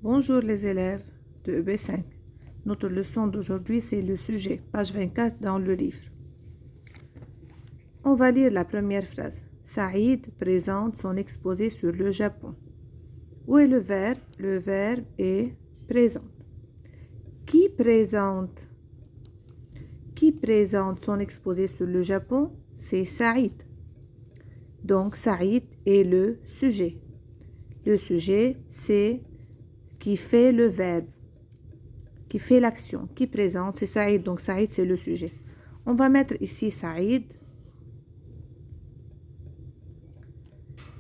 Bonjour les élèves de EB5. Notre leçon d'aujourd'hui, c'est le sujet, page 24 dans le livre. On va lire la première phrase. Saïd présente son exposé sur le Japon. Où est le verbe? Le verbe est présente. Qui présente? Qui présente son exposé sur le Japon? C'est Saïd. Donc Saïd est le sujet. Le sujet, c'est qui fait le verbe, qui fait l'action, qui présente, c'est Saïd. Donc Saïd, c'est le sujet. On va mettre ici Saïd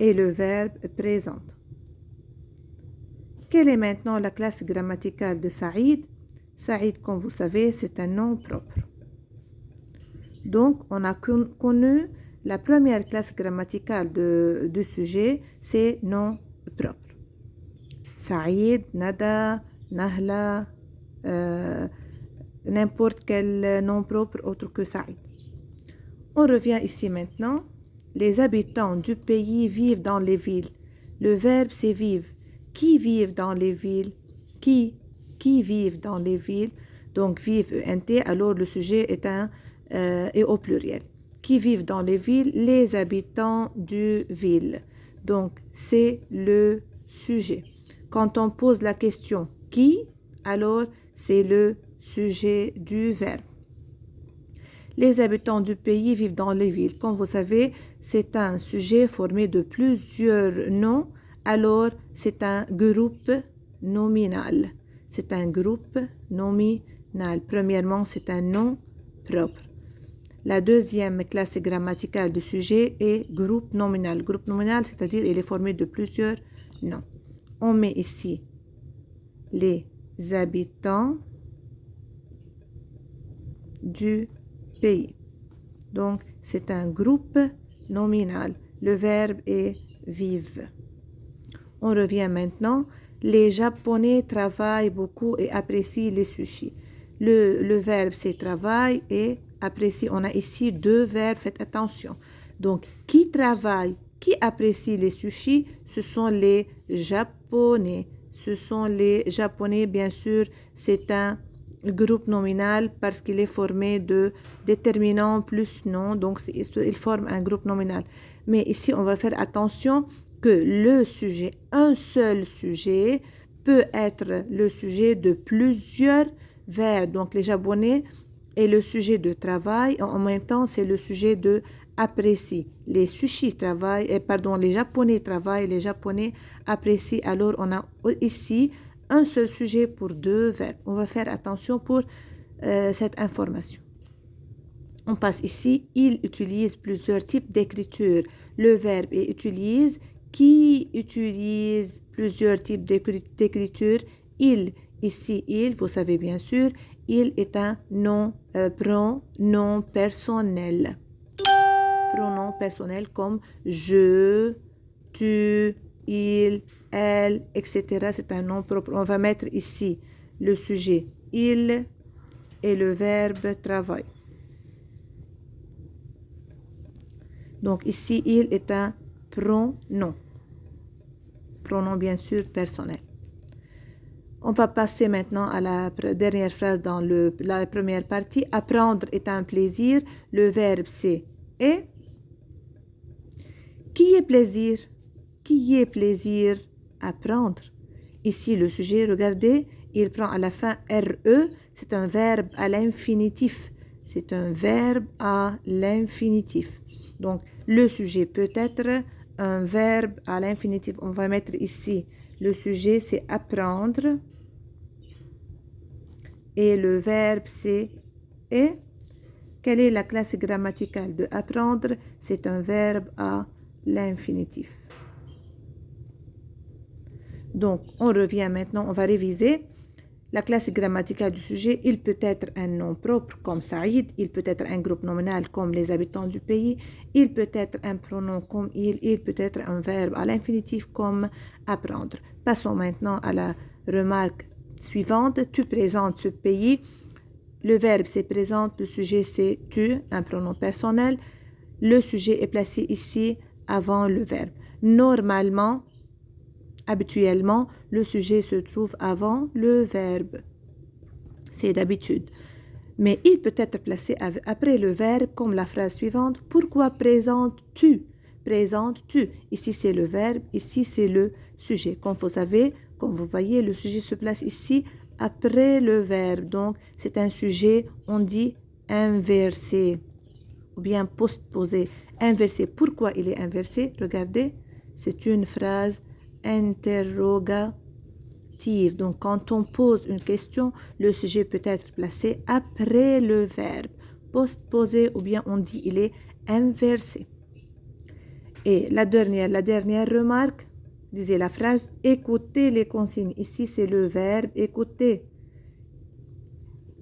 et le verbe présente. Quelle est maintenant la classe grammaticale de Saïd? Saïd, comme vous savez, c'est un nom propre. Donc, on a connu la première classe grammaticale du sujet, c'est nom propre. Saïd, Nada, Nahla, n'importe quel nom propre autre que Saïd. On revient ici maintenant. Les habitants du pays vivent dans les villes. Le verbe c'est vivre. Qui vivent dans les villes? Qui vivent dans les villes? Donc vivent ENT, alors le sujet est au pluriel. Qui vivent dans les villes? Les habitants du ville. Donc c'est le sujet. Quand on pose la question qui, alors c'est le sujet du verbe. Les habitants du pays vivent dans les villes. Comme vous savez, c'est un sujet formé de plusieurs noms, alors c'est un groupe nominal. C'est un groupe nominal. Premièrement, c'est un nom propre. La deuxième classe grammaticale du sujet est groupe nominal. Groupe nominal, c'est-à-dire il est formé de plusieurs noms. On met ici les habitants du pays. Donc, c'est un groupe nominal. Le verbe est vivre. On revient maintenant. Les Japonais travaillent beaucoup et apprécient les sushis. Le verbe, c'est travaille et apprécie. On a ici deux verbes, faites attention. Donc, qui travaille, qui apprécie les sushis, ce sont les Japonais. Ce sont les Japonais, bien sûr, c'est un groupe nominal parce qu'il est formé de déterminants plus nom, donc il forme un groupe nominal. Mais ici, on va faire attention que le sujet, un seul sujet, peut être le sujet de plusieurs verbes. Donc, les Japonais est le sujet de travail, en même temps, c'est le sujet de apprécie. Les sushis travaillent, les Japonais travaillent, les Japonais apprécient. Alors, on a ici un seul sujet pour deux verbes. On va faire attention pour cette information. On passe ici. Il utilise plusieurs types d'écriture. Le verbe est utilise. Qui utilise plusieurs types d'écriture? Il. Ici, il, vous savez bien sûr, il est un pronom personnel. Pronom personnel comme je, tu, il, elle, etc. C'est un nom propre. On va mettre ici le sujet il et le verbe travail. Donc ici, il est un pronom. Pronom bien sûr personnel. On va passer maintenant à la dernière phrase dans la première partie. Apprendre est un plaisir. Le verbe c'est est. Qui est plaisir? Qui est plaisir? Apprendre. Ici, le sujet, regardez, il prend à la fin RE. C'est un verbe à l'infinitif. C'est un verbe à l'infinitif. Donc, le sujet peut être un verbe à l'infinitif. On va mettre ici, le sujet, c'est apprendre. Et le verbe, c'est est. Quelle est la classe grammaticale de apprendre? C'est un verbe à l'infinitif. Donc, on revient maintenant, on va réviser. La classe grammaticale du sujet, il peut être un nom propre comme Saïd, il peut être un groupe nominal comme les habitants du pays, il peut être un pronom comme il peut être un verbe à l'infinitif comme apprendre. Passons maintenant à la remarque suivante. Tu présentes ce pays. Le verbe c'est présente, le sujet c'est tu, un pronom personnel. Le sujet est placé ici avant le verbe. Normalement, Habituellement, le sujet se trouve avant le verbe. C'est d'habitude. Mais il peut être placé après le verbe comme la phrase suivante. Pourquoi présentes-tu? Présentes-tu. Ici, c'est le verbe. Ici, c'est le sujet. Comme vous savez, comme vous voyez, le sujet se place ici après le verbe. Donc, c'est un sujet, on dit inversé ou bien postposé. Inversé. Pourquoi il est inversé? Regardez, c'est une phrase interrogative. Donc, quand on pose une question, le sujet peut être placé après le verbe. Postposé ou bien on dit il est inversé. Et la dernière remarque, disait la phrase écoutez les consignes. Ici, c'est le verbe écouter.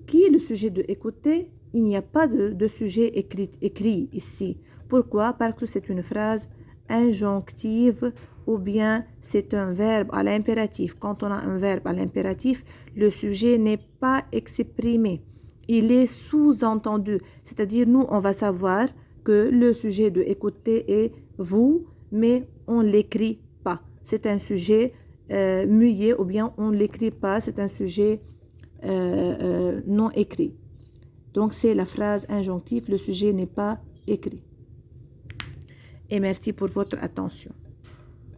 Qui est le sujet de écouter? Il n'y a pas de sujet écrit ici. Pourquoi? Parce que c'est une phrase injonctive ou bien c'est un verbe à l'impératif. Quand on a un verbe à l'impératif, le sujet n'est pas exprimé. Il est sous-entendu. C'est-à-dire, nous, on va savoir que le sujet de écouter est vous, mais on ne l'écrit pas. C'est un sujet muet ou bien on ne l'écrit pas. C'est un sujet non écrit. Donc, c'est la phrase injonctive. Le sujet n'est pas écrit. Et merci pour votre attention.